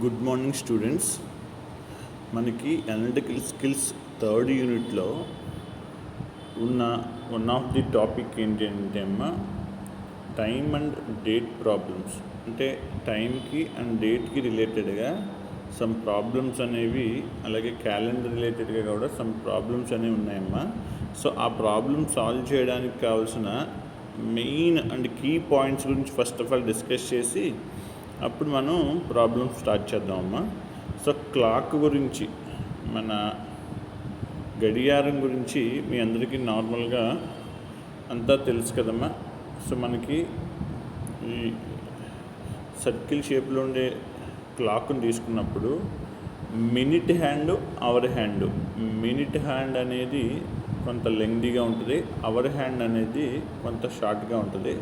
Good morning students. మనకి analytical skills third యూనిట్లో ఉన్న వన్ ఆఫ్ ది టాపిక్ ఏంటంటే అమ్మా టైమ్ అండ్ డేట్ ప్రాబ్లమ్స్. అంటే టైంకి అండ్ డేట్కి రిలేటెడ్గా సమ్ ప్రాబ్లమ్స్ అనేవి, అలాగే క్యాలెండర్ రిలేటెడ్గా కూడా సమ్ ప్రాబ్లమ్స్ అనేవి ఉన్నాయమ్మా. సో ఆ ప్రాబ్లమ్ సాల్వ్ చేయడానికి కావాల్సిన మెయిన్ అండ్ కీ పాయింట్స్ గురించి ఫస్ట్ ఆఫ్ ఆల్ డిస్కస్ చేసి అప్పుడు మనం ప్రాబ్లమ్ స్టార్ట్ చేద్దామమ్మా. సో క్లాక్ గురించి, మన గడియారం గురించి మీ అందరికీ నార్మల్గా అంతా తెలుసు కదమ్మా. సో మనకి ఈ సర్కిల్ షేప్లో ఉండే క్లాక్ని తీసుకున్నప్పుడు minute hand, hour hand. Minute hand అనేది కొంత లెంగ్దీగా ఉంటుంది, అవర్ హ్యాండ్ అనేది కొంత షార్ట్గా ఉంటుంది.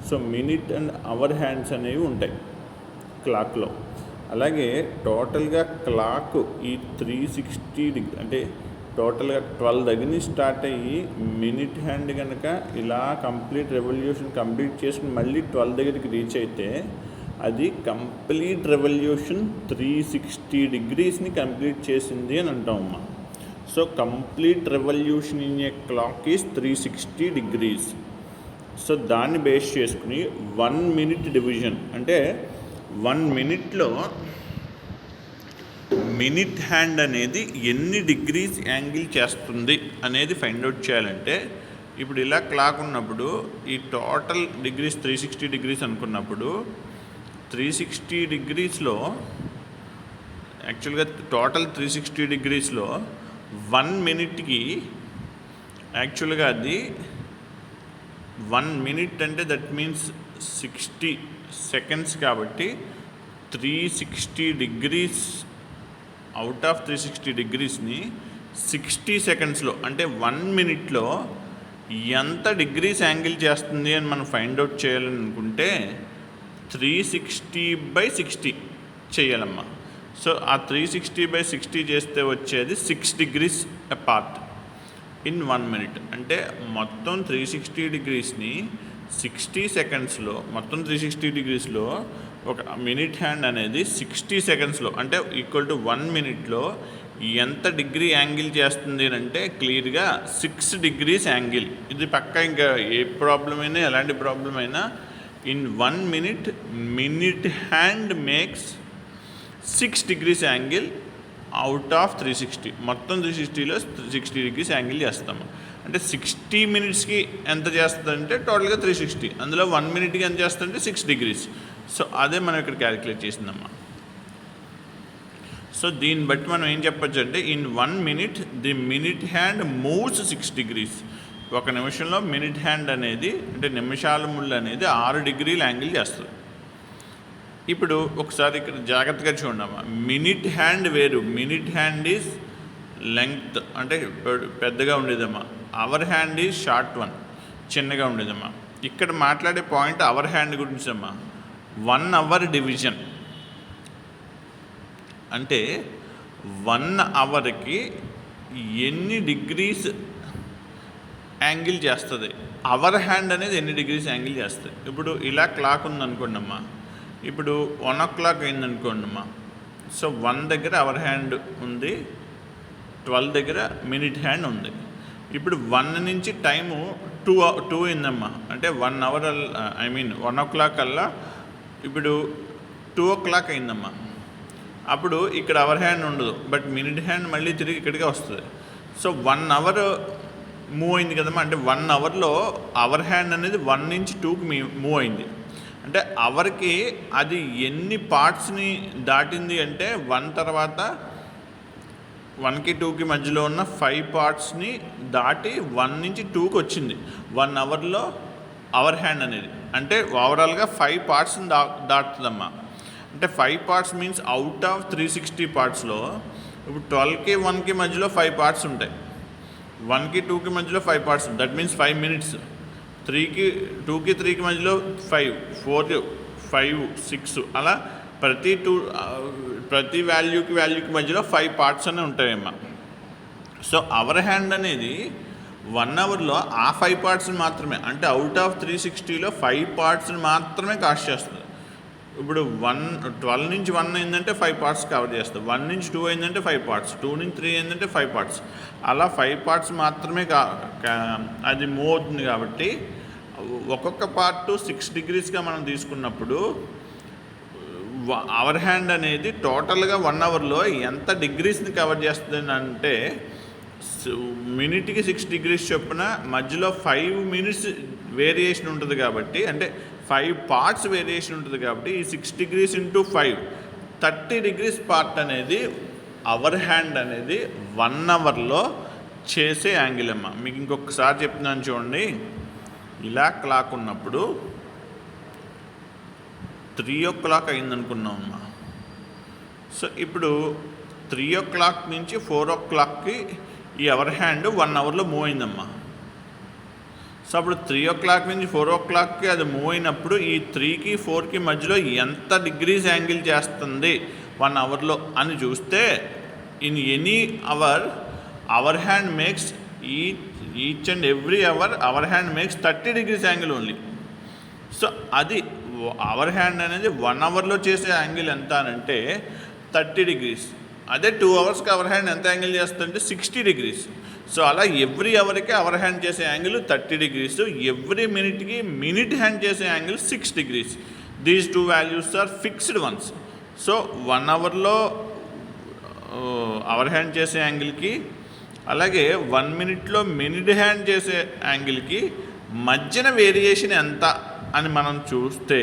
So minute and our hands అనేవి ఉంటాయి క్లాక్లో. అలాగే టోటల్గా క్లాక్ ఈ 360 డిగ్రీ, అంటే టోటల్గా 12 దగ్గర నుంచి స్టార్ట్ అయ్యి మినిట్ హ్యాండ్ కనుక ఇలా కంప్లీట్ రెవల్యూషన్ కంప్లీట్ చేసుకుని మళ్ళీ 12 దగ్గరికి రీచ్ అయితే అది కంప్లీట్ రెవల్యూషన్ 360 డిగ్రీస్ని కంప్లీట్ చేసింది అని అంటామమ్మా. So complete revolution in a clock is 360 degrees. So దాన్ని బేస్ చేసుకుని 1 మినిట్ డివిజన్, అంటే 1 మినిట్లో మినిట్ హ్యాండ్ అనేది ఎన్ని డిగ్రీస్ యాంగిల్ చేస్తుంది అనేది ఫైండ్ అవుట్ చేయాలంటే, ఇప్పుడు ఇలా క్లాక్ ఉన్నప్పుడు ఈ టోటల్ డిగ్రీస్ 360 డిగ్రీస్ అనుకున్నప్పుడు 360 డిగ్రీస్లో యాక్చువల్గా టోటల్ 360 డిగ్రీస్లో 1 మినిట్కి యాక్చువల్గా అది 1 మినిట్ అంటే దట్ మీన్స్ 60 సెకండ్స్. కాబట్టి 360 డిగ్రీస్ అవుట్ ఆఫ్ 360 డిగ్రీస్ని 60 సెకండ్స్లో, అంటే 1 మినిట్లో ఎంత డిగ్రీస్ యాంగిల్ చేస్తుంది అని మనం ఫైండ్ అవుట్ చేయాలనుకుంటే 360/60 చేయాలమ్మా. సో ఆ 360/60 చేస్తే వచ్చేది 6 డిగ్రీస్ అపార్ట్ ఇన్ 1 మినిట్. అంటే మొత్తం 360 డిగ్రీస్ని 60 సెకండ్స్లో, మొత్తం 360 డిగ్రీస్లో ఒక మినిట్ హ్యాండ్ అనేది 60 సెకండ్స్లో, అంటే ఈక్వల్ టు 1 మినిట్లో ఎంత డిగ్రీ యాంగిల్ చేస్తుంది అని అంటే క్లియర్గా 6 డిగ్రీస్ యాంగిల్. ఇది పక్కా, ఇంకా ఏ ప్రాబ్లం అయినా, ఎలాంటి ప్రాబ్లం అయినా in 1 minute minute hand makes 6 degrees angle out of 360. మొత్తం 360లో 60 డిగ్రీస్ యాంగిల్ చేస్తాము. అంటే 60 మినిట్స్కి ఎంత చేస్తుందంటే టోటల్గా 360, అందులో 1 మినిట్కి ఎంత చేస్తుందంటే 6 డిగ్రీస్. సో అదే మనం ఇక్కడ క్యాలిక్యులేట్ చేసిందమ్మా. సో దీన్ని బట్టి మనం ఏం చెప్పచ్చు అంటే in 1 minute the minute hand moves 6 degrees. ఒక నిమిషంలో మినిట్ హ్యాండ్ అనేది, అంటే నిమిషాల ముళ్ళు అనేది 6 డిగ్రీల యాంగిల్ చేస్తుంది. ఇప్పుడు ఒకసారి ఇక్కడ జాగ్రత్తగా చూడమ్మా. మినిట్ హ్యాండ్ వేరు, మినిట్ హ్యాండ్ ఈజ్ లెంగ్త్, అంటే పెద్దగా ఉండేదమ్మా. Hour hand is short one, చిన్నగా ఉండేదమ్మా. ఇక్కడ మాట్లాడే పాయింట్ అవర్ హ్యాండ్ గురించి అమ్మా. 1 అవర్ డివిజన్ అంటే 1 అవర్కి ఎన్ని డిగ్రీస్ యాంగిల్ చేస్తుంది, అవర్ హ్యాండ్ అనేది ఎన్ని డిగ్రీస్ యాంగిల్ చేస్తుంది. ఇప్పుడు ఇలా క్లాక్ ఉందనుకోండి అమ్మా, ఇప్పుడు 1 o'clock అయిందనుకోండి అమ్మా. సో 1 దగ్గర అవర్ హ్యాండ్ ఉంది, 12 దగ్గర మినిట్ హ్యాండ్ ఉంది. ఇప్పుడు 1 నుంచి టైము 2 అయిందమ్మా. అంటే 1 అవర్, 1 o'clock కల్లా ఇప్పుడు 2 o'clock అయిందమ్మా. అప్పుడు ఇక్కడ అవర్ హ్యాండ్ ఉండదు, బట్ మినిట్ హ్యాండ్ మళ్ళీ తిరిగి ఇక్కడికే వస్తుంది. సో 1 అవర్ మూవ్ అయింది కదమ్మా. అంటే 1 అవర్లో అవర్ హ్యాండ్ అనేది 1 నుంచి 2కి మూవ్ అయింది. అంటే అవర్కి అది ఎన్ని పార్ట్స్ని దాటింది అంటే 1 తర్వాత 1కి 2కి మధ్యలో ఉన్న 5 పార్ట్స్ని దాటి 1 నుంచి 2కి వచ్చింది 1 అవర్లో అవర్ హ్యాండ్ అనేది. అంటే ఓవరాల్గా 5 పార్ట్స్ని దాటుతుందమ్మా. అంటే 5 పార్ట్స్ మీన్స్ అవుట్ ఆఫ్ 360 పార్ట్స్లో ఇప్పుడు 12కి 1కి మధ్యలో 5 పార్ట్స్ ఉంటాయి, 1కి 2కి మధ్యలో 5 పార్ట్స్ ఉంటాయి. That means 5 minutes. 2కి 3కి మధ్యలో 5, 4, 5, 6 అలా ప్రతి వాల్యూకి మధ్యలో 5 పార్ట్స్ అనేవి ఉంటాయమ్మా. సో అవర్ హ్యాండ్ అనేది 1 అవర్లో ఆ 5 పార్ట్స్ని మాత్రమే, అంటే అవుట్ ఆఫ్ 360లో 5 పార్ట్స్ని మాత్రమే కాస్ట్ చేస్తుంది. ఇప్పుడు 12 నుంచి 1 అయిందంటే 5 పార్ట్స్ కవర్ చేస్తాం, 1 నుంచి 2 అయిందంటే 5 పార్ట్స్, 2 నుంచి 3 అయిందంటే 5 పార్ట్స్, అలా 5 పార్ట్స్ మాత్రమే అది మూవ్ అవుతుంది. కాబట్టి ఒక్కొక్క పార్ట్ 6 డిగ్రీస్గా మనం తీసుకున్నప్పుడు అవర్ హ్యాండ్ అనేది టోటల్గా 1 అవర్లో ఎంత డిగ్రీస్ని కవర్ చేస్తుంది అంటే మినిట్కి 6 డిగ్రీస్ చొప్పున మధ్యలో 5 మినిట్స్ వేరియేషన్ ఉంటుంది. కాబట్టి అంటే 5 పార్ట్స్ వేరియేషన్ ఉంటుంది. కాబట్టి ఈ 6 డిగ్రీస్ ఇంటూ 5 30 డిగ్రీస్ పార్ట్ అనేది అవర్ హ్యాండ్ అనేది 1 అవర్లో చేసే యాంగిల్ అమ్మ. మీకు ఇంకొకసారి చెప్తున్నాను చూడండి. ఇలా క్లాక్ ఉన్నప్పుడు 3 o'clock అయిందనుకున్నామమ్మా. సో ఇప్పుడు 3 o'clock నుంచి 4 o'clockకి ఈ అవర్ హ్యాండ్ 1 అవర్లో మూవ్ అయిందమ్మా. సో అప్పుడు 3 o'clock నుంచి 4 o'clockకి అది మూవ్ అయినప్పుడు ఈ 3కి 4కి మధ్యలో ఎంత డిగ్రీస్ యాంగిల్ చేస్తుంది 1 అవర్లో అని చూస్తే in any hour hand makes each and every hour hand makes 30 degrees angle only. So అది అవర్ హ్యాండ్ అనేది 1 అవర్లో చేసే యాంగిల్ ఎంత అంటే 30 డిగ్రీస్. అదే 2 అవర్స్కి అవర్ హ్యాండ్ ఎంత యాంగిల్ చేస్తుందంటే 60 డిగ్రీస్. సో అలా ఎవ్రీ అవర్కి అవర్ హ్యాండ్ చేసే యాంగిల్ 30 డిగ్రీస్, ఎవ్రీ మినిట్కి మినిట్ హ్యాండ్ చేసే angle 6 degrees. These 2 values are fixed ones. So 1 అవర్లో అవర్ హ్యాండ్ చేసే యాంగిల్కి అలాగే 1 మినిట్లో మినిట్ హ్యాండ్ చేసే యాంగిల్కి మధ్యన వేరియేషన్ ఎంత అని మనం చూస్తే,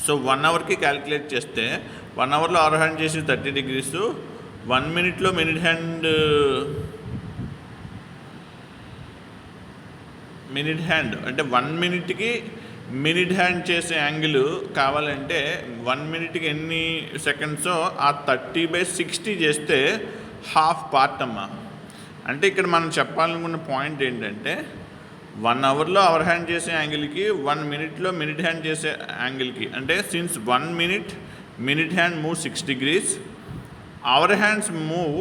సో 1 అవర్కి క్యాలిక్యులేట్ చేస్తే 1 అవర్లో అవర్ హ్యాండ్ చేసి 30 డిగ్రీస్, 1 మినిట్లో మినిట్ హ్యాండ్ అంటే 1 మినిట్కి మినిట్ హ్యాండ్ చేసే యాంగిల్ కావాలంటే 1 మినిట్కి ఎన్ని సెకండ్సో ఆ 30/60 చేస్తే హాఫ్ పార్ట్ అమ్మా. అంటే ఇక్కడ మనం చెప్పాలనుకున్న పాయింట్ ఏంటంటే 1 అవర్లో అవర్ హ్యాండ్ చేసే యాంగిల్కి 1 మినిట్లో మినిట్ హ్యాండ్ చేసే యాంగిల్కి, అంటే since 1 minute hand move 6 degrees, our hands move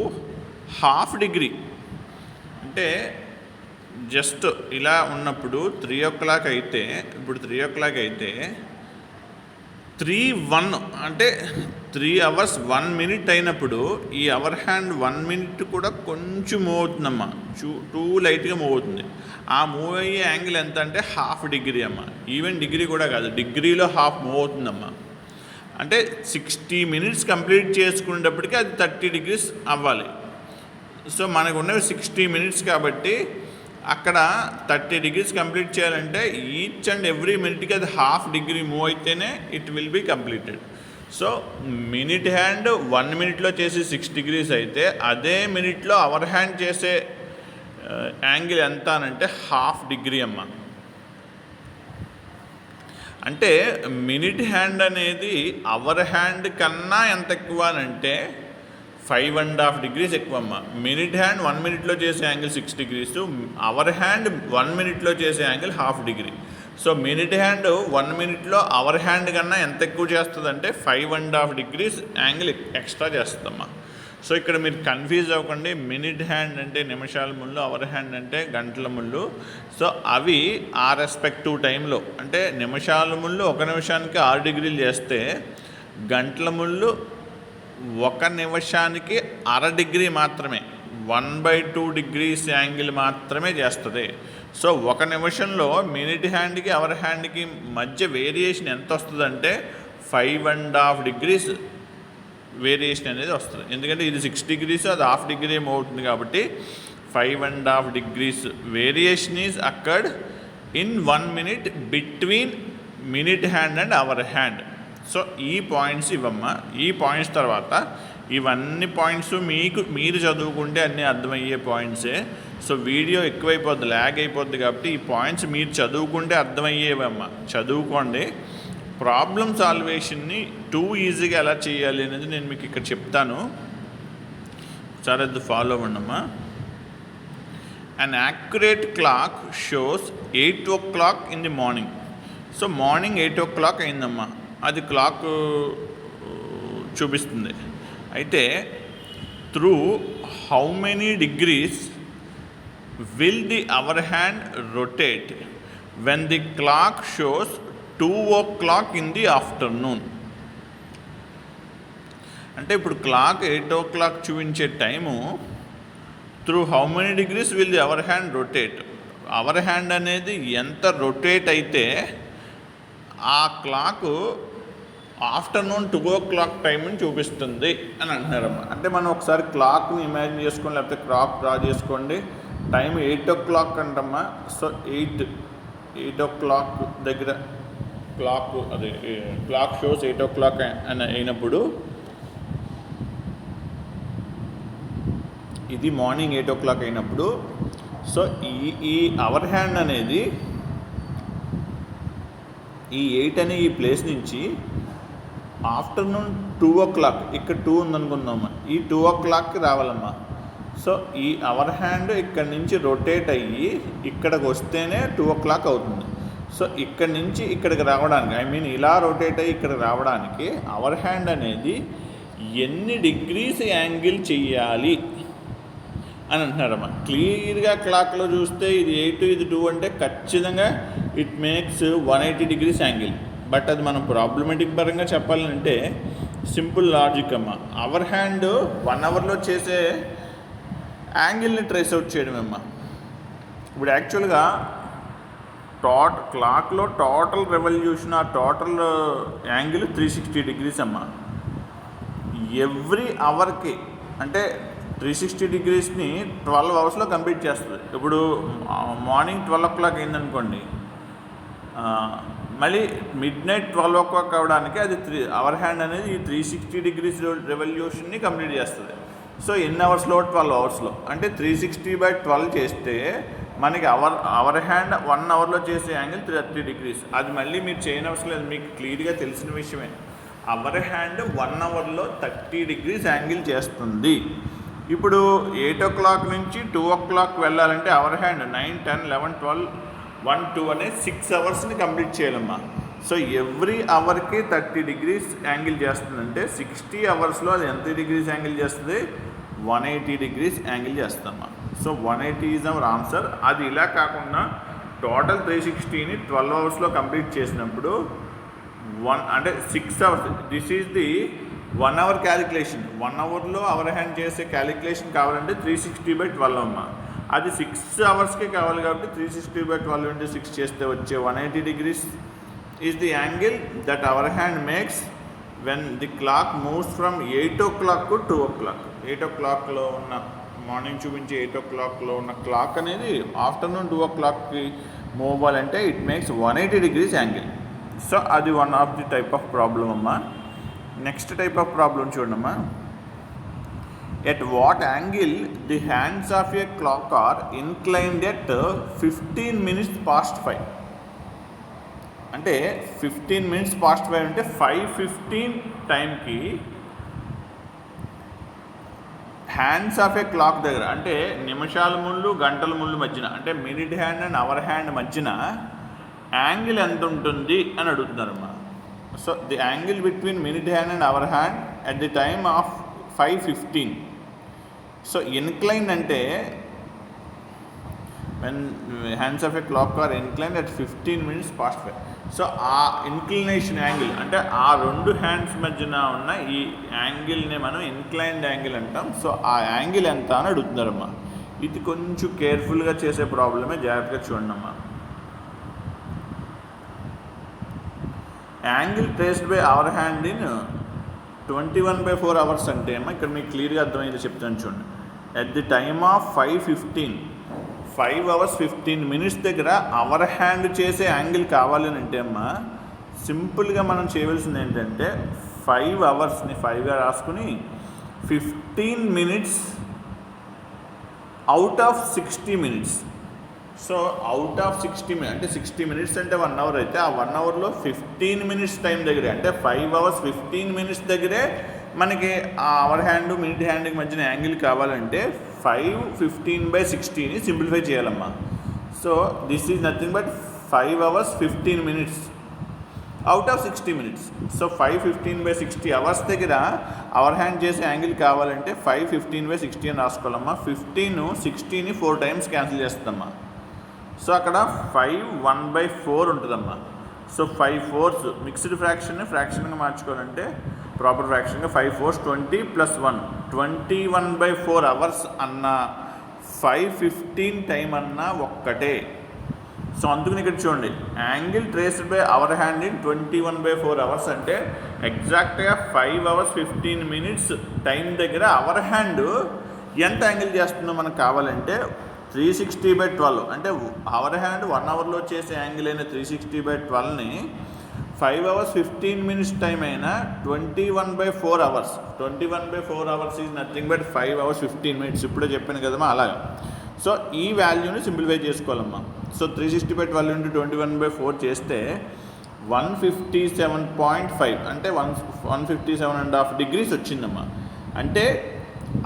half degree. అంటే జస్ట్ ఇలా ఉన్నప్పుడు 3 o'clock అయితే, ఇప్పుడు 3 o'clock అయితే 3:01 అంటే 3 hours 1 minute అయినప్పుడు ఈ అవర్ హ్యాండ్ 1 minute కూడా కొంచెం మూవ్ అవుతుందమ్మా, టూ లైట్గా మూవ్ అవుతుంది. ఆ మూవ్ అయ్యే యాంగిల్ ఎంత అంటే హాఫ్ డిగ్రీ అమ్మ. ఈవెన్ డిగ్రీ కూడా కాదు, డిగ్రీలో హాఫ్ మూవ్ అవుతుందమ్మా. అంటే 60 minutes కంప్లీట్ చేసుకునేటప్పటికీ అది 30 degrees అవ్వాలి. సో మనకు ఉన్నవి 60 minutes కాబట్టి అక్కడ 30 degrees కంప్లీట్ చేయాలంటే ఈచ్ అండ్ ఎవ్రీ మినిట్కి అది హాఫ్ డిగ్రీ మూవ్ అయితేనే it will be completed. So minute hand 1 minute చేసి 6 degrees అయితే అదే మినిట్లో అవర్ హ్యాండ్ చేసే యాంగిల్ ఎంత అనంటే హాఫ్ డిగ్రీ అమ్మ. అంటే మినిట్ హ్యాండ్ అనేది అవర్ హ్యాండ్ కన్నా ఎంత ఎక్కువ అనంటే 5.5 degrees ఎక్కువ అమ్మ. మినిట్ హ్యాండ్ 1 minute చేసే angle 6 degrees, hour hand 1 minute చేసే angle half degree. So minute hand 1 minute hour hand కన్నా ఎంత ఎక్కువ చేస్తుందంటే 5.5 degrees యాంగిల్ ఎక్స్ట్రా చేస్తుందమ్మా. సో ఇక్కడ మీరు కన్ఫ్యూజ్ అవ్వకండి, మినిట్ హ్యాండ్ అంటే నిమిషాల ముళ్ళు, అవర్ హ్యాండ్ అంటే గంటల ముళ్ళు. సో అవి ఆ రెస్పెక్టివ్ టైంలో, అంటే నిమిషాల ముళ్ళు 1 నిమిషానికి 6 degrees చేస్తే గంటల ముళ్ళు 1 నిమిషానికి 1/2 degree మాత్రమే, 1/2 degrees యాంగిల్ మాత్రమే చేస్తుంది. సో 1 నిమిషంలో మినిట్ హ్యాండ్కి అవర్ హ్యాండ్కి మధ్య వేరియేషన్ ఎంత వస్తుందంటే 5.5 degrees వేరియేషన్ అనేది వస్తుంది. ఎందుకంటే ఇది 6 degrees, అది హాఫ్ డిగ్రీ మూవ్ అవుతుంది కాబట్టి 5.5 degrees variation is occurred in 1 minute between minute hand and hour hand. So ఈ పాయింట్స్ ఇవమ్మా. ఈ పాయింట్స్ తర్వాత ఇవన్నీ పాయింట్స్ మీరు చదువుకుంటే అన్నీ అర్థమయ్యే పాయింట్సే. సో వీడియో ఎక్కువైపోద్ది, ల్యాగ్ అయిపోద్ది. కాబట్టి ఈ పాయింట్స్ మీరు చదువుకుంటే అర్థమయ్యేవమ్మా, చదువుకోండి. ప్రాబ్లమ్ సాల్వేషన్ని ఈజీగా ఎలా చేయాలి అనేది నేను మీకు ఇక్కడ చెప్తాను, సరే అది ఫాలో అవ్వండమ్మా. An accurate clock shows 8 o'clock in the morning. So morning 8 o'clock అయిందమ్మా, అది క్లాక్ చూపిస్తుంది. అయితే through how many degrees will the hour hand rotate when the clock shows 2 o'clock in the afternoon. అంటే ఇప్పుడు క్లాక్ 8 o'clock చూపించే time through how many degrees will the hour hand rotate. Hour hand అనేది ఎంత rotate అయితే ఆ clock afternoon 2 o'clock టైంని చూపిస్తుంది అని అంటున్నారమ్మా. అంటే మనం ఒకసారి క్లాక్ని ఇమాజిన్ చేసుకోండి, లేకపోతే క్లాక్ డ్రా చేసుకోండి. Time 8 o'clock అంటమ్మా. సో 8 o'clock దగ్గర క్లాక్ షోస్ 8 o'clock అని అయినప్పుడు ఇది మార్నింగ్ 8 o'clock అయినప్పుడు సో ఈ అవర్ హ్యాండ్ అనేది ఈ 8 అనే ఈ ప్లేస్ నుంచి ఆఫ్టర్నూన్ 2 o'clock, ఇక్కడ 2 ఉందనుకుందామా, ఈ 2 o'clockకి రావాలమ్మా. సో ఈ అవర్ హ్యాండ్ ఇక్కడి నుంచి రొటేట్ అయ్యి ఇక్కడికి వస్తేనే 2 o'clock అవుతుంది. సో ఇక్కడి నుంచి ఇక్కడికి రావడానికి ఇలా రొటేట్ అయ్యి ఇక్కడికి రావడానికి అవర్ హ్యాండ్ అనేది ఎన్ని డిగ్రీస్ యాంగిల్ చెయ్యాలి అని అంటున్నారమ్మా. క్లియర్గా క్లాక్లో చూస్తే ఇది 8 ఇది 2 అంటే ఖచ్చితంగా it makes 180 degrees angle. But అది మనం ప్రాబ్లమేటిక్ పరంగా చెప్పాలంటే సింపుల్ లాజిక్ అమ్మా. అవర్ హ్యాండ్ 1 hourలో చేసే యాంగిల్ని ట్రేస్ అవుట్ చేయడమమ్మా. ఇప్పుడు యాక్చువల్గా క్లాక్లో టోటల్ రెవల్యూషన్ ఆ టోటల్ యాంగిల్ 360 degrees అమ్మా. ఎవ్రీ అవర్కి అంటే 360 degreesని 12 hours కంప్లీట్ చేస్తుంది. ఇప్పుడు మార్నింగ్ 12 o'clock అయిందనుకోండి, మళ్ళీ మిడ్ నైట్ 12 o'clock అవ్వడానికి అది అవర్ హ్యాండ్ అనేది ఈ 360 degrees రెవల్యూషన్ని కంప్లీట్ చేస్తుంది. సో ఎన్ని అవర్స్లో 12 hours. అంటే 360/12 చేస్తే మనకి అవర్ హ్యాండ్ 1 hourలో చేసే యాంగిల్ 30 degrees. అది మళ్ళీ మీరు చేయనవసరం లేదు, మీకు క్లియర్గా తెలిసిన విషయమే. అవర్ హ్యాండ్ 1 hourలో 30 degrees యాంగిల్ చేస్తుంది. ఇప్పుడు 8 o'clock నుంచి 2 o'clock వెళ్ళాలంటే అవర్ హ్యాండ్ 9, 10, 11, 12, 1, 2 అనే 6 hours కంప్లీట్ చేయాలమ్మా. సో ఎవ్రీ అవర్కి 30 degrees యాంగిల్ చేస్తుందంటే 60 hours అది ఎంత డిగ్రీస్ యాంగిల్ చేస్తుంది? 180 degrees యాంగిల్ చేస్తామా. So 180 is our answer. అది ఇలా కాకుండా టోటల్ 360ని 12 hours కంప్లీట్ చేసినప్పుడు అంటే 6 hours. This is the 1 hour calculation. 1 hourలో అవర్ హ్యాండ్ చేసే క్యాలిక్యులేషన్ కావాలంటే 360/12 అమ్మా. అది 6 hours కావాలి కాబట్టి 360/12 into 6 చేస్తే వచ్చే 180 degrees is the angle that hour hand makes when the clock moves from 8 o'clock to 2 o'clock. 8 o'clockలో ఉన్న మార్నింగ్ చూపించే 8 o'clockలో ఉన్న క్లాక్ అనేది ఆఫ్టర్నూన్ 2 o'clockకి మూవ్ అవ్వాలంటే it makes 180 degrees angle. So అది one of the type of problem అమ్మా. నెక్స్ట్ టైప్ ఆఫ్ ప్రాబ్లం చూడమ్మా. At what angle the hands of a clock are inclined at 15 minutes past 5. అంటే 15 minutes past 5 అంటే 5:15 టైంకి hands of a clock దగ్గర అంటే నిమిషాల ముళ్ళు గంటల ముళ్ళు మధ్యన అంటే minute hand and hour hand మధ్యన యాంగిల్ ఎంత ఉంటుంది అని అడుగుతున్నారమ్మా. So the angle between minute hand and hour hand at the time of 5:15. So incline అంటే when hands of a clock are incline at 15 minutes past 5. So ఆ inclination angle అంటే ఆ రెండు హ్యాండ్స్ మధ్యన ఉన్న ఈ యాంగిల్ని మనం ఇన్క్లైన్డ్ యాంగిల్ అంటాం. సో ఆ యాంగిల్ ఎంత అని అడుగుతున్నారమ్మా. ఇది కొంచెం కేర్ఫుల్గా చేసే ప్రాబ్లమే, జాగ్రత్తగా చూడండి అమ్మా. Angle traced by our hand in 21/4 hours అంటే అమ్మా ఇక్కడ మీకు క్లియర్గా అర్థమైంది చెప్తాను చూడండి. At the time of 5:15 5 hours 15 minutes దగ్గర అవర్ హ్యాండ్ చేసే యాంగిల్ కావాలని అంటే అమ్మా సింపుల్గా మనం చేయవలసింది ఏంటంటే 5 hours-ని 5గా రాసుకుని 15 minutes out of 60 minutes. So out of 60 minutes అంటే 60 minutes అంటే 1 hour అయితే ఆ 1 hourలో 15 minutes టైం దగ్గరే అంటే 5 hours 15 minutes దగ్గరే మనకి ఆ అవర్ హ్యాండ్ మినిట్ హ్యాండ్కి మధ్యన యాంగిల్ కావాలంటే 5:15/60ని సింప్లిఫై చేయాలమ్మా. So this is nothing but 5 hours 15 minutes out of 60 minutes. So 5:15/60 hours దగ్గర అవర్ హ్యాండ్ చేసే యాంగిల్ కావాలంటే 5:15/60 అని రాసుకోవాలమ్మా. 15 60ని 4 times క్యాన్సిల్ చేస్తుందమ్మా. సో అక్కడ 5 1/4 ఉంటుందమ్మా. సో 5 4s మిక్స్డ్ ఫ్రాక్షన్గా మార్చుకోవాలంటే ప్రాపర్ ఫ్రాక్షన్గా 5 4s 20 + 1 21/4 అవర్స్ అన్న 5:15 టైం అన్న ఒక్కటే. సో అందుకని ఇక్కడ చూడండి, angle traced by our hand in 21/4 hours అంటే ఎగ్జాక్ట్గా 5 hours 15 minutes టైం దగ్గర అవర్ హ్యాండ్ ఎంత యాంగిల్ చేస్తుందో మనకు కావాలంటే 360/12 అంటే అవర్ హ్యాండ్ 1 hourలో చేసే యాంగిల్ అయిన 360/12ని 5 hours 15 minutes టైం అయినా 21/4 hours. 21/4 hours is nothing but 5 hours 15 minutes. ఇప్పుడే చెప్పాను కదమ్మా అలాగా. సో ఈ వాల్యూని సింప్లిఫై చేసుకోవాలమ్మా. సో 360/12 × 21/4 చేస్తే 157.5 అంటే 157.5 degrees వచ్చిందమ్మా. అంటే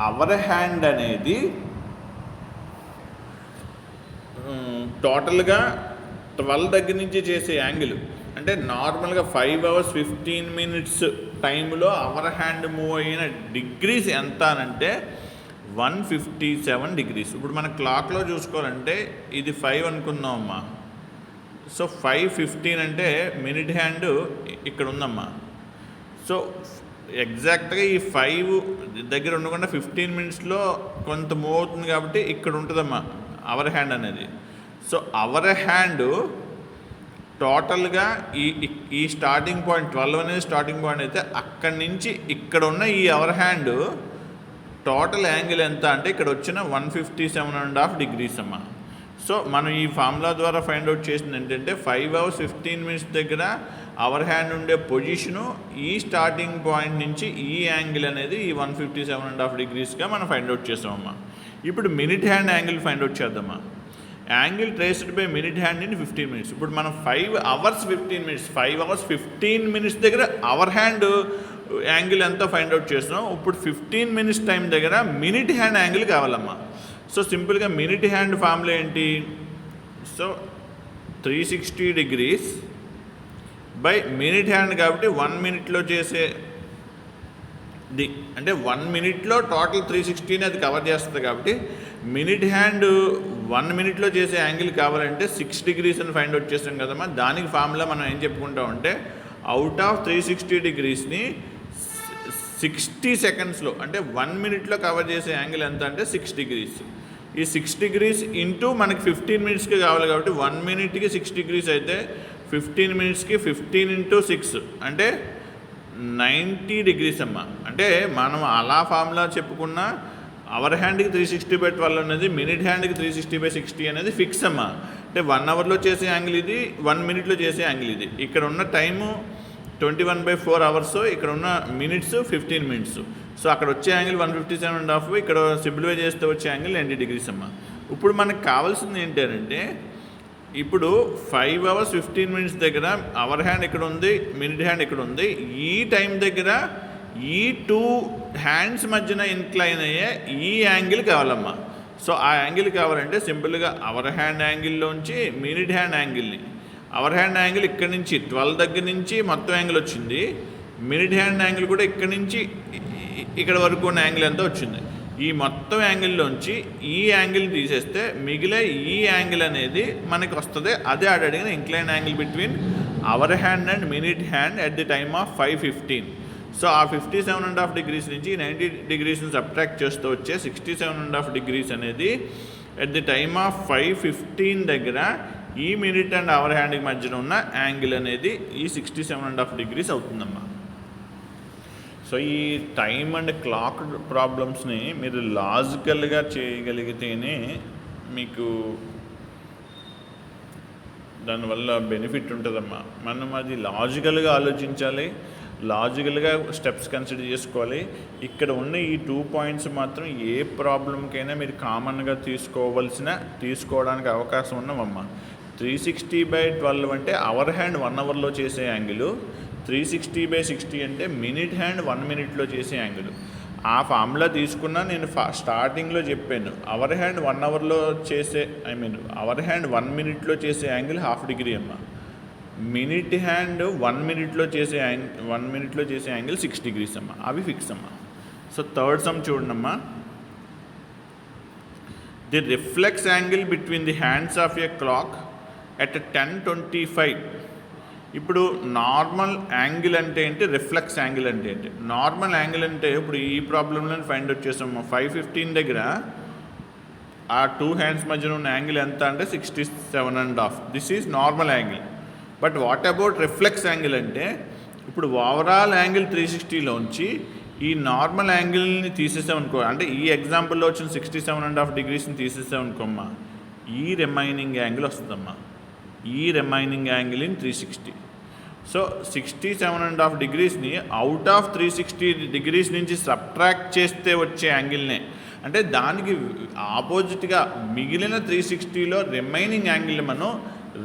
అవర్ హ్యాండ్ అనేది టోటల్గా 12 దగ్గర నుంచి చేసే యాంగిల్ అంటే నార్మల్గా 5 hours 15 minutes టైంలో అవర్ హ్యాండ్ మూవ్ అయిన డిగ్రీస్ ఎంత అనంటే 157 degrees. ఇప్పుడు మన క్లాక్లో చూసుకోవాలంటే ఇది 5 అనుకుందామమ్మా. సో 5:15 అంటే మినిట్ హ్యాండ్ ఇక్కడ ఉందమ్మా. సో ఎగ్జాక్ట్గా ఈ 5 దగ్గర ఉండకుండా 15 minutesలో కొంత మూవ్ అవుతుంది కాబట్టి ఇక్కడ ఉంటుందమ్మా అవర్ హ్యాండ్ అనేది. సో అవర్ హ్యాండ్ టోటల్గా ఈ స్టార్టింగ్ పాయింట్ 12 అనేది స్టార్టింగ్ పాయింట్ అయితే అక్కడి నుంచి ఇక్కడ ఉన్న ఈ అవర్ హ్యాండ్ టోటల్ యాంగిల్ ఎంత అంటే ఇక్కడ వచ్చిన 157.5 degrees అమ్మా. సో మనం ఈ ఫార్ములా ద్వారా ఫైండ్ అవుట్ చేసింది ఏంటంటే 5 hours 15 minutes దగ్గర అవర్ హ్యాండ్ ఉండే పొజిషను ఈ స్టార్టింగ్ పాయింట్ నుంచి ఈ యాంగిల్ అనేది ఈ 157.5 degreesగా మనం ఫైండ్ అవుట్ చేసామమ్మా. ఇప్పుడు minute hand angle find out చేద్దామా. Angle traced by minute hand in 15 minutes. ఇప్పుడు మనం 5 hours 15 minutes 5 hours 15 minutes దగ్గర అవర్ హ్యాండ్ యాంగిల్ ఎంత ఫైండ్ అవుట్ చేస్తున్నాం. ఇప్పుడు 15 minutes టైం దగ్గర మినిట్ హ్యాండ్ యాంగిల్ కావాలమ్మా. సో సింపుల్గా మినిట్ హ్యాండ్ ఫార్ములా ఏంటి? So 360 degrees by minute hand కాబట్టి 1 minuteలో చేసే అంటే 1 minuteలో టోటల్ 360ని అది కవర్ చేస్తుంది కాబట్టి మినిట్ హ్యాండ్ 1 minuteలో చేసే యాంగిల్ కావాలంటే 6 degrees అని ఫైండ్ అవుట్ చేస్తాం కదమ్మా. దానికి ఫార్ములా మనం ఏం చెప్పుకుంటామంటే అవుట్ ఆఫ్ 360 degreesని 60 secondsలో అంటే 1 minuteలో కవర్ చేసే యాంగిల్ ఎంత అంటే 6 degrees. ఈ 6 degrees ఇంటూ మనకి 15 minutesకి కావాలి కాబట్టి 1 minuteకి 6 degrees అయితే 15 minutesకి 15 × 6 అంటే 90 degrees అమ్మా. అంటే మనం అలా ఫార్ములా చెప్పుకున్న అవర్ హ్యాండ్కి 360/12 అనేది మినిట్ హ్యాండ్కి 360/60 అనేది ఫిక్స్ అమ్మా. అంటే 1 hourలో చేసే యాంగిల్ ఇది, 1 minuteలో చేసే యాంగిల్ ఇది. ఇక్కడ ఉన్న టైము 21/4 hours, ఇక్కడ ఉన్న మినిట్స్ 15 minutes. సో అక్కడ వచ్చే యాంగిల్ 157.5, ఇక్కడ సింప్లిఫై చేస్తే వచ్చే యాంగిల్ 90 degrees అమ్మా. ఇప్పుడు మనకు కావాల్సింది ఏంటంటే ఇప్పుడు 5 hours 15 minutes దగ్గర అవర్ హ్యాండ్ ఇక్కడ ఉంది, మినిట్ హ్యాండ్ ఇక్కడ ఉంది. ఈ టైం దగ్గర ఈ 2 హ్యాండ్స్ మధ్యన ఇన్క్లైన్ అయ్యే ఈ యాంగిల్ కావాలమ్మా. సో ఆ యాంగిల్ కావాలంటే సింపుల్గా అవర్ హ్యాండ్ యాంగిల్లోంచి మినిట్ హ్యాండ్ యాంగిల్ని, అవర్ హ్యాండ్ యాంగిల్ ఇక్కడ నుంచి 12 దగ్గర నుంచి మొత్తం యాంగిల్ వచ్చింది, మినిట్ హ్యాండ్ యాంగిల్ కూడా ఇక్కడ నుంచి ఇక్కడ వరకు ఉన్న యాంగిల్ ఎంత వచ్చింది. ఈ మొత్తం యాంగిల్లోంచి ఈ యాంగిల్ని తీసేస్తే మిగిలే ఈ యాంగిల్ అనేది మనకి వస్తుంది. అదే అడిగిన incline angle between hour hand and minute hand at the time of 5:15. So ఆ 57.5 degrees నుంచి 90 degreesని సబ్ట్రాక్ట్ చేస్తూ వచ్చే 67.5 degrees అనేది ఎట్ ది టైమ్ ఆఫ్ 5:15 దగ్గర ఈ మినిట్ అండ్ అవర్ హ్యాండ్కి మధ్యన ఉన్న యాంగిల్ అనేది ఈ 67.5 degrees అవుతుందమ్మా. సో ఈ టైం అండ్ క్లాక్ ప్రాబ్లమ్స్ని మీరు లాజికల్గా చేయగలిగితేనే మీకు దానివల్ల బెనిఫిట్ ఉంటుందమ్మా. మనం అది లాజికల్గా ఆలోచించాలి, లాజికల్గా స్టెప్స్ కన్సిడర్ చేసుకోవాలి. ఇక్కడ ఉన్న ఈ 2 points మాత్రం ఏ ప్రాబ్లంకైనా మీరు కామన్గా తీసుకోవడానికి అవకాశం ఉన్నవమ్మా. 360/12 అంటే అవర్ హ్యాండ్ 1 hourలో చేసే యాంగిల్, 360/60 అంటే మినిట్ హ్యాండ్ 1 minuteలో చేసే యాంగిల్. ఆ ఫార్ములా తీసుకున్నా నేను స్టార్టింగ్లో చెప్పాను, అవర్ హ్యాండ్ 1 hourలో చేసే అవర్ హ్యాండ్ 1 minuteలో చేసే యాంగిల్ 1/2 degree అమ్మా. మినిట్ హ్యాండ్ 1 minuteలో చేసే యాంగిల్ 6 degrees అమ్మా. అవి ఫిక్స్ అమ్మా. సో థర్డ్ సమ్ చూడండమ్మా. The reflex angle between the hands of a clock at 10:25 ఇప్పుడు నార్మల్ యాంగిల్ అంటే ఏంటి, రిఫ్లెక్స్ యాంగిల్ అంటే ఏంటి? నార్మల్ యాంగిల్ అంటే ఇప్పుడు ఈ ప్రాబ్లంలో ఫైండ్ అవుట్ చేసాము. 515 దగ్గర ఆ 2 హ్యాండ్స్ మధ్యన ఉన్న యాంగిల్ ఎంత అంటే 67.5. This is normal angle. But what about reflex angle అంటే ఇప్పుడు ఓవరాల్ యాంగిల్ 360లోంచి ఈ నార్మల్ యాంగిల్ని తీసేసామనుకో, అంటే ఈ ఎగ్జాంపుల్లో వచ్చిన 67.5 డిగ్రీస్ని తీసేసామనుకోమ్మా, ఈ రిమైనింగ్ యాంగిల్ వస్తుందమ్మా. ఈ రిమైనింగ్ యాంగిల్ ఇన్ 360. సో 67.5 డిగ్రీస్ని అవుట్ ఆఫ్ 360 డిగ్రీస్ నుంచి సబ్ట్రాక్ట్ చేస్తే వచ్చే యాంగిల్నే, అంటే దానికి ఆపోజిట్గా మిగిలిన 360లో రిమైనింగ్ యాంగిల్ని మనం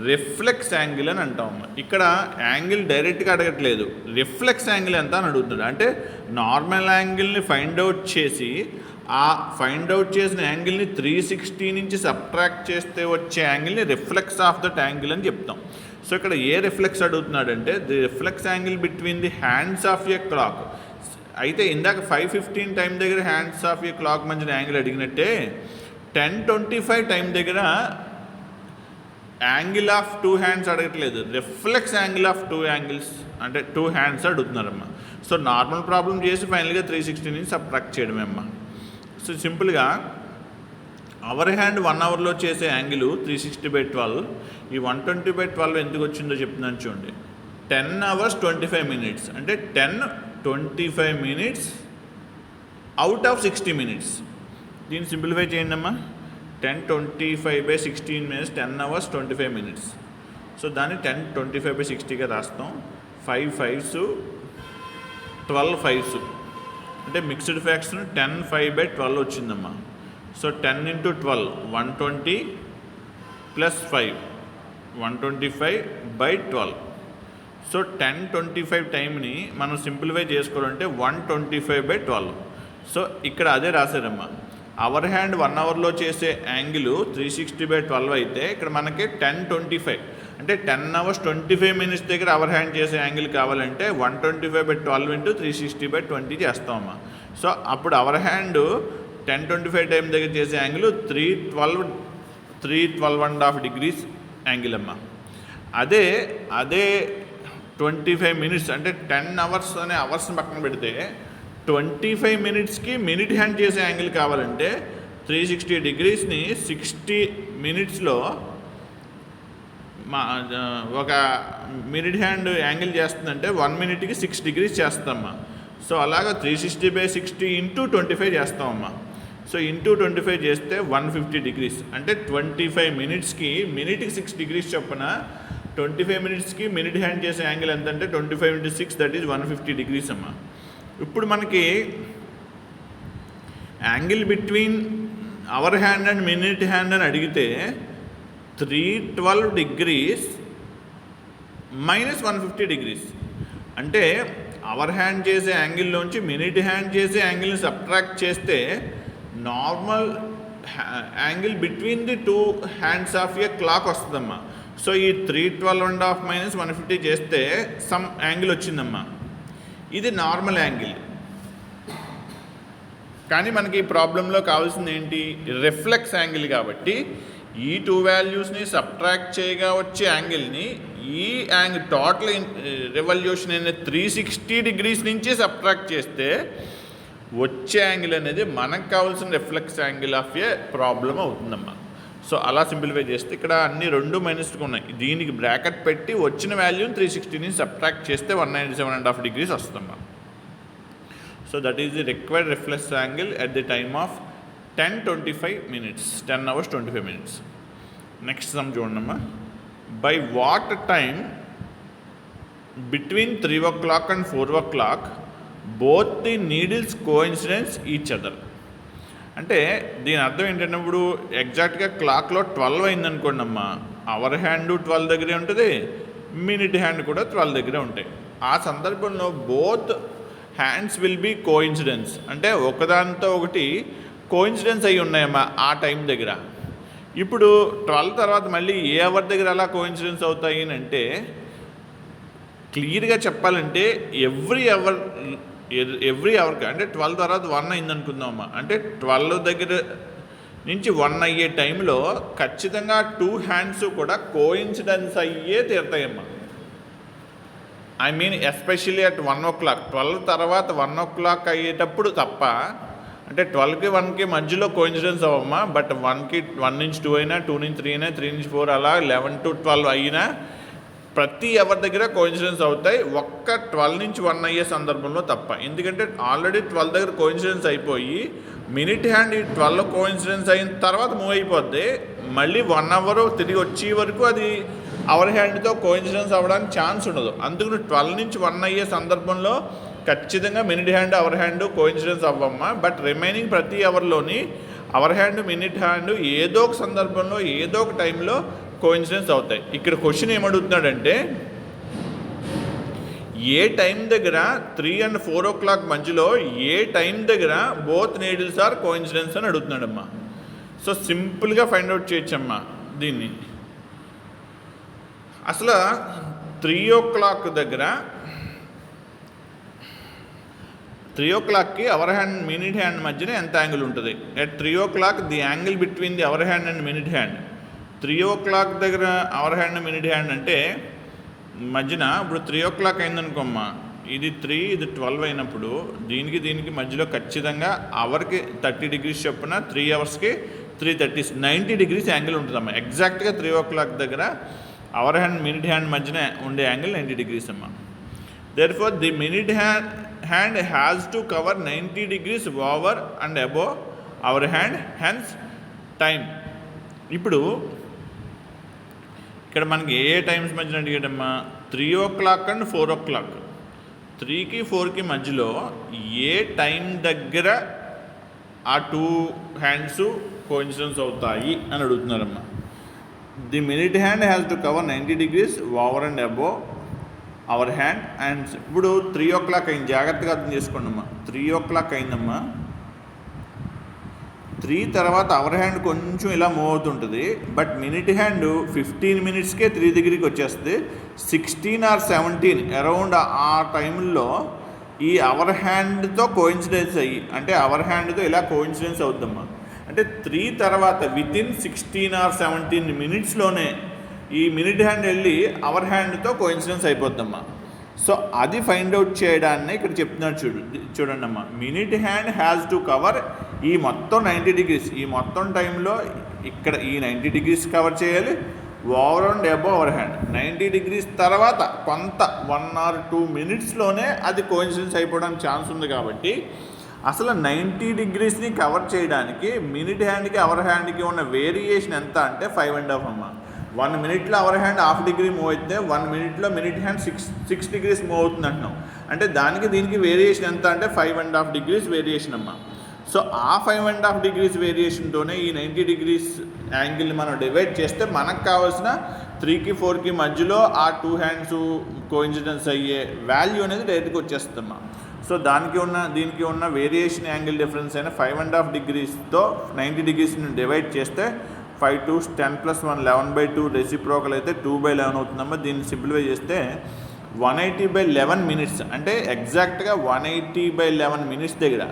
రిఫ్లెక్స్ యాంగిల్ అని అంటాం. ఇక్కడ యాంగిల్ డైరెక్ట్గా అడగట్లేదు, రిఫ్లెక్స్ యాంగిల్ ఎంత అని అడుగుతున్నాడు. అంటే నార్మల్ యాంగిల్ని ఫైండ్ అవుట్ చేసి ఆ ఫైండ్ అవుట్ చేసిన యాంగిల్ని 360 నుంచి సబ్ట్రాక్ట్ చేస్తే వచ్చే యాంగిల్ని రిఫ్లెక్స్ ఆఫ్ దట్ యాంగిల్ అని చెప్తాం. సో ఇక్కడ ఏ రిఫ్లెక్స్ అడుగుతున్నాడంటే the reflex angle between the hands of a clock. అయితే ఇందాక 515 టైం దగ్గర హ్యాండ్స్ ఆఫ్ ఎ క్లాక్ మధ్యన యాంగిల్ అడిగినట్టే 10:25 టైం దగ్గర యాంగిల్ ఆఫ్ 2 హ్యాండ్స్ అడగట్లేదు, రిఫ్లెక్స్ యాంగిల్ ఆఫ్ 2 యాంగిల్స్ అంటే 2 హ్యాండ్స్ అడుగుతున్నారమ్మా. సో నార్మల్ ప్రాబ్లం చేసి ఫైనల్గా 360 నుంచి సబ్ట్రాక్ట్ చేయడమే అమ్మా. సో సింపుల్గా అవర్ హ్యాండ్ 1 అవర్లో చేసే యాంగిల్ 360/12. ఈ 120/12 ఎందుకు వచ్చిందో చెప్తున్నాను చూడండి. 10 hours 25 minutes అంటే 10-25 minutes అవుట్ ఆఫ్ 60 minutes. దీన్ని సింప్లిఫై చేయండి అమ్మా. 10-25/16 minutes 10 hours 25 minutes. సో దాన్ని 10-25/60గా రాస్తాం. 5 5s 12 5s అంటే మిక్స్డ్ ఫ్యాక్షన్ 10/5/12 వచ్చిందమ్మా. సో 10 × 12 120 + 5 125/12. సో 10-25 టైంని మనం సింప్లిఫై చేసుకోవాలంటే 125/12. సో ఇక్కడ అదే రాశారమ్మా. అవర్ హ్యాండ్ 1 అవర్లో చేసే యాంగిల్ 360/12 అయితే ఇక్కడ మనకి 10-25 అంటే 10 hours 25 minutes దగ్గర అవర్ హ్యాండ్ చేసే యాంగిల్ కావాలంటే 125/12 × 360/20 చేస్తామమ్మా. సో అప్పుడు అవర్ హ్యాండ్ 10-25 టైం దగ్గర చేసే యాంగిల్ 312.5 డిగ్రీస్ యాంగిల్ అమ్మా. అదే 25 minutes అంటే 10 hours అనే అవర్స్ని పక్కన పెడితే 25 minutesకి మినిట్ హ్యాండ్ చేసే యాంగిల్ కావాలంటే 360 డిగ్రీస్ని 60 minutesలో ఒక మినిట్ హ్యాండ్ యాంగిల్ చేస్తుందంటే 1 minuteకి 6 degrees చేస్తామమ్మా. సో అలాగా 360/60 × 25 చేస్తామమ్మా. సో ఇంటూ 25 చేస్తే 150 degrees అంటే 25 minutesకి మినిట్కి 6 degrees చొప్పున 25 minutesకి మినిట్ హ్యాండ్ చేసే యాంగిల్ ఎంత అంటే 25 × 6 దట్ ఈజ్ 150 degrees అమ్మా. ఇప్పుడు మనకి angle between hour hand and minute hand అని అడిగితే 312 degrees -150 degrees అంటే అవర్ హ్యాండ్ చేసే యాంగిల్లోంచి మినిట్ హ్యాండ్ చేసే యాంగిల్ని సబ్ట్రాక్ట్ చేస్తే normal angle between the 2 hands of a clock వస్తుందమ్మా. సో ఈ 312.5 - 150 చేస్తే సమ్ యాంగిల్ వచ్చిందమ్మా. ఇది నార్మల్ యాంగిల్. కానీ మనకి ఈ ప్రాబ్లంలో కావాల్సింది ఏంటి, రిఫ్లెక్స్ యాంగిల్. కాబట్టి ఈ 2 వాల్యూస్ని సబ్ట్రాక్ట్ చేయగా వచ్చే యాంగిల్ని ఈ యాంగిల్ టోటల్ రెవల్యూషన్ అయిన 360 degrees నుంచి సబ్ట్రాక్ట్ చేస్తే వచ్చే యాంగిల్ అనేది మనకు కావాల్సిన reflex angle of a problem అవుతుందమ్మా. సో అలా సింప్లిఫై చేస్తే ఇక్కడ అన్ని 2 మైనస్గా ఉన్నాయి. దీనికి బ్రాకెట్ పెట్టి వచ్చిన వాల్యూని 360 నుంచి సబ్ట్రాక్ట్ చేస్తే 197.5 degrees వస్తుందమ్మా. So that is the required reflex angle at the time of 10-25 minutes 10 hours 25 minutes. Next sum చూడమ్మా. By what time between 3 o'clock and 4 o'clock both the needles coincidence each other. అంటే దీని అర్థం ఏంటంటే ఇప్పుడు ఎగ్జాక్ట్గా క్లాక్లో 12 అయిందనుకోండి అమ్మా, అవర్ హ్యాండ్ 12 దగ్గరే ఉంటుంది, మినిట్ హ్యాండ్ కూడా 12 దగ్గరే ఉంటాయి. ఆ సందర్భంలో both hands will be coincidence అంటే ఒకదానితో ఒకటి కోఇన్సిడెన్స్ అయి ఉన్నాయమ్మా ఆ టైం దగ్గర. ఇప్పుడు 12 తర్వాత మళ్ళీ ఏ అవర్ దగ్గర అలా కోఇన్సిడెన్స్ అవుతాయి అని అంటే క్లియర్గా చెప్పాలంటే ఎవ్రీ అవర్కి అంటే 12 తర్వాత 1 అయింది అనుకుందామమ్మా, అంటే 12 దగ్గర నుంచి 1 అయ్యే టైంలో ఖచ్చితంగా 2 హ్యాండ్స్ కూడా కోఇన్సిడెన్స్ అయ్యే తీరుతాయమ్మా. I mean especially at 1 o'clock, 12 తర్వాత 1 o'clock అయ్యేటప్పుడు తప్ప, అంటే 12కి 1కి మధ్యలో కోఇన్సిడెన్స్ అవ్వమ్మా. బట్ 1కి 1 నుంచి 2 అయినా, 2 నుంచి 3 అయినా, 3 నుంచి 4 అలా 11 to 12 అయినా ప్రతి ఎవరి దగ్గర కోఇన్సిడెన్స్ అవుతాయి, ఒక్క 12 నుంచి 1 అయ్యే సందర్భంలో తప్ప. ఎందుకంటే ఆల్రెడీ 12 దగ్గర కోఇన్సిడెన్స్ అయిపోయి మినిట్ హ్యాండ్ ఈ 12 కోఇన్సిడెన్స్ అయిన తర్వాత మూవ్ అయిపోద్ది. మళ్ళీ 1 hour తిరిగి వచ్చే వరకు అది అవర్ హ్యాండ్తో కోఇన్సిడెన్స్ అవ్వడానికి ఛాన్స్ ఉండదు. అందుకని 12 నుంచి 1 అయ్యే సందర్భంలో ఖచ్చితంగా minute hand hour hand coincidence అవ్వమ్మా. బట్ రిమైనింగ్ ప్రతి అవర్లోని అవర్ హ్యాండ్ మినిట్ హ్యాండ్ ఏదో ఒక సందర్భంలో ఏదో ఒక టైంలో కోఇన్సిడెన్స్ అవుతాయి. ఇక్కడ క్వశ్చన్ ఏమడుగుతున్నాడంటే, ఏ టైం దగ్గర 3 and 4 o'clock మధ్యలో ఏ టైం దగ్గర బోత్ నీడిల్స్ ఆర్ కోఇన్సిడెన్స్ అని అడుగుతున్నాడమ్మా. సో సింపుల్గా ఫైండ్ అవుట్ చేయొచ్చమ్మా దీన్ని. అసలు 3 o'clock దగ్గర 3 o'clockకి అవర్ హ్యాండ్ మినిట్ హ్యాండ్ మధ్యన ఎంత యాంగిల్ ఉంటుంది? At 3 o'clock the angle between the hour hand and minute hand. 3 o'clock దగ్గర అవర్ హ్యాండ్ మినిట్ హ్యాండ్ అంటే మధ్యన ఇప్పుడు 3 o'clock అయిందనుకోమ్మా, ఇది 3 ఇది 12 అయినప్పుడు దీనికి మధ్యలో ఖచ్చితంగా అవర్కి 30 degrees చొప్పున 3 hours-కి 330 90 degrees యాంగిల్ ఉంటుందమ్మా. ఎగ్జాక్ట్గా 3 o'clock దగ్గర అవర్ హ్యాండ్ మినిట్ హ్యాండ్ మధ్యన ఉండే యాంగిల్ 90 degrees అమ్మా. Therefore, the minute hand has to cover 90 degrees over and above our hand, hence time. ఇప్పుడు ఇక్కడ మనకి ఏ టైమ్స్ మధ్యన అడిగాడమ్మా? 3 o'clock and 4 o'clock. 3కి 4కి మధ్యలో ఏ టైం దగ్గర ఆ 2 hands కోఇన్సిడెన్స్ అవుతాయి అని అడుగుతున్నారమ్మా. The minute hand has to cover 90 degrees over and above hour hand. And ఇప్పుడు 3 o'clock అయింది, జాగ్రత్తగా అర్థం చేసుకోండి అమ్మా. 3 o'clock అయిందమ్మా. 3 తర్వాత అవర్ హ్యాండ్ కొంచెం ఇలా మూవ్ అవుతుంటుంది. బట్ మినిట్ హ్యాండ్ 15 minutesకే 3 దగ్గరికి వచ్చేస్తుంది. 16 or 17 అరౌండ్ ఆ టైంలో ఈ అవర్ హ్యాండ్తో కోఇన్సిడెన్స్ అయ్యి, అంటే అవర్ హ్యాండ్తో ఇలా కోఇన్సిడెన్స్ అవుద్దమ్మా. అంటే 3 తర్వాత వితిన్ 16 or 17 minutesలోనే ఈ మినిట్ హ్యాండ్ వెళ్ళి అవర్ హ్యాండ్తో కోఇన్సిడెన్స్ అయిపోద్దమ్మా. సో అది ఫైండ్ అవుట్ చేయడాన్ని ఇక్కడ చెప్తున్నాడు. చూడండి అమ్మా, minute hand has to cover ఈ మొత్తం 90 degrees. ఈ మొత్తం టైంలో ఇక్కడ ఈ 90 degrees కవర్ చేయాలి over and above hour hand. 90 degrees తర్వాత కొంత 1 or 2 minutesలోనే అది కోఇన్సిడెన్స్ అయిపోవడానికి ఛాన్స్ ఉంది. కాబట్టి అసలు 90 degreesని కవర్ చేయడానికి మినిట్ హ్యాండ్కి అవర్ హ్యాండ్కి ఉన్న వేరియేషన్ ఎంత అంటే 5.5 అమ్మా. 1 minute hour hand 1/2 degree move అయితే 1 minute minute hand 6 degrees move అవుతుంది అంటున్నాం. అంటే దానికి దీనికి వేరియేషన్ ఎంత అంటే 5.5 degrees వేరియేషన్ అమ్మా. సో ఆ 5.5 degrees వేరియేషన్తోనే ఈ 90 degrees యాంగిల్ని మనం డివైడ్ చేస్తే మనకు కావాల్సిన 3కి 4కి మధ్యలో ఆ 2 hands కోఇన్సిడెన్స్ అయ్యే వాల్యూ అనేది డైరెక్ట్గా వచ్చేస్తుందమ్మా. సో దీనికి ఉన్న వేరియేషన్ యాంగిల్ డిఫరెన్స్ అయిన 5.5 degreesతో 90 degreesని డివైడ్ చేస్తే 5 2 10 + 1 11/2 రెసిప్రోకల్ అయితే 2/11 అవుతుందమ్మా. దీన్ని సింప్లిఫై చేస్తే 180/11 minutes, అంటే ఎగ్జాక్ట్గా 180/11 minutes దగ్గర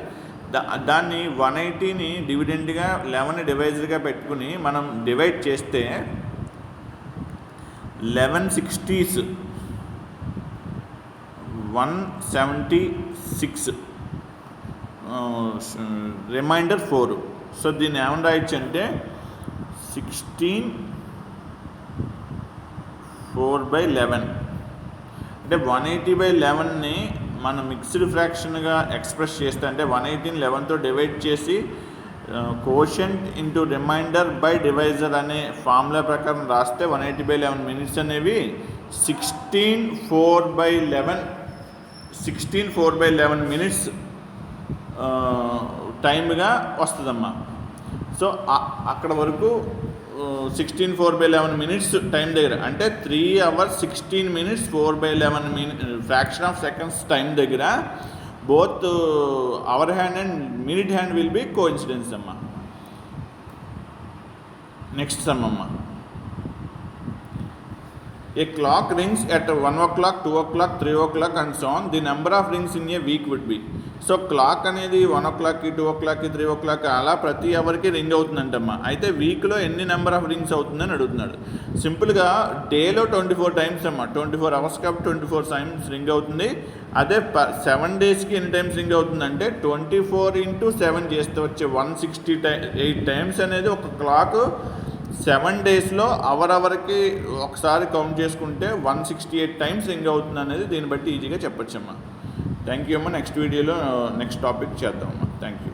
దాన్ని 180ని డివిడెండ్గా 11ని డివైజర్గా పెట్టుకుని మనం డివైడ్ చేస్తే 11/60s 176 రిమైండర్ 4. సో దీన్ని ఏమని రాయొచ్చు అంటే 16 4/11. అంటే 180/11ని మనం మిక్స్డ్ ఫ్రాక్షన్గా ఎక్స్ప్రెస్ చేస్తే, అంటే 180ని 11తో డివైడ్ చేసి quotient into reminder by divisor అనే ఫార్ములా ప్రకారం రాస్తే 180/11 minutes అనేవి 16 4/11 minutes టైమ్గా వస్తుందమ్మా. సో అక్కడ వరకు 16 4/11 minutes టైం దగ్గర, అంటే 3 hours 16 minutes 4/11 fraction of seconds time దగ్గర both hour hand and minute hand will be coincidence అమ్మా. నెక్స్ట్ సమ్ అమ్మా. A clock rings at 1 o'clock, 2 o'clock, 3 o'clock and so on, the number of rings in a week would be. So clock అనేది 1 o'clockకి, 2 o'clockకి, 3 o'clock అలా ప్రతి అవర్కి ring అవుతుందంటమ్మా. అయితే వీక్లో ఎన్ని number of rings అవుతుందని అడుగుతున్నాడు. సింపుల్గా డేలో 24 టైమ్స్ అమ్మా, 24 hours కాబట్టి 24 టైమ్స్ రింగ్ అవుతుంది. అదే 7 daysకి ఎన్ని టైమ్స్ రింగ్ అవుతుందంటే 24 into 7 చేస్తే వచ్చే 168 టైమ్స్ అనేది ఒక క్లాక్ 7 daysలో అవర్కి ఒకసారి కౌంట్ చేసుకుంటే 168 టైమ్స్ రింగ్ అవుతుంది అనేది దీన్ని బట్టి ఈజీగా చెప్పొచ్చమ్మా. థ్యాంక్ యూ అమ్మా. నెక్స్ట్ వీడియోలో నెక్స్ట్ టాపిక్ చేద్దామమ్మా. Thank you.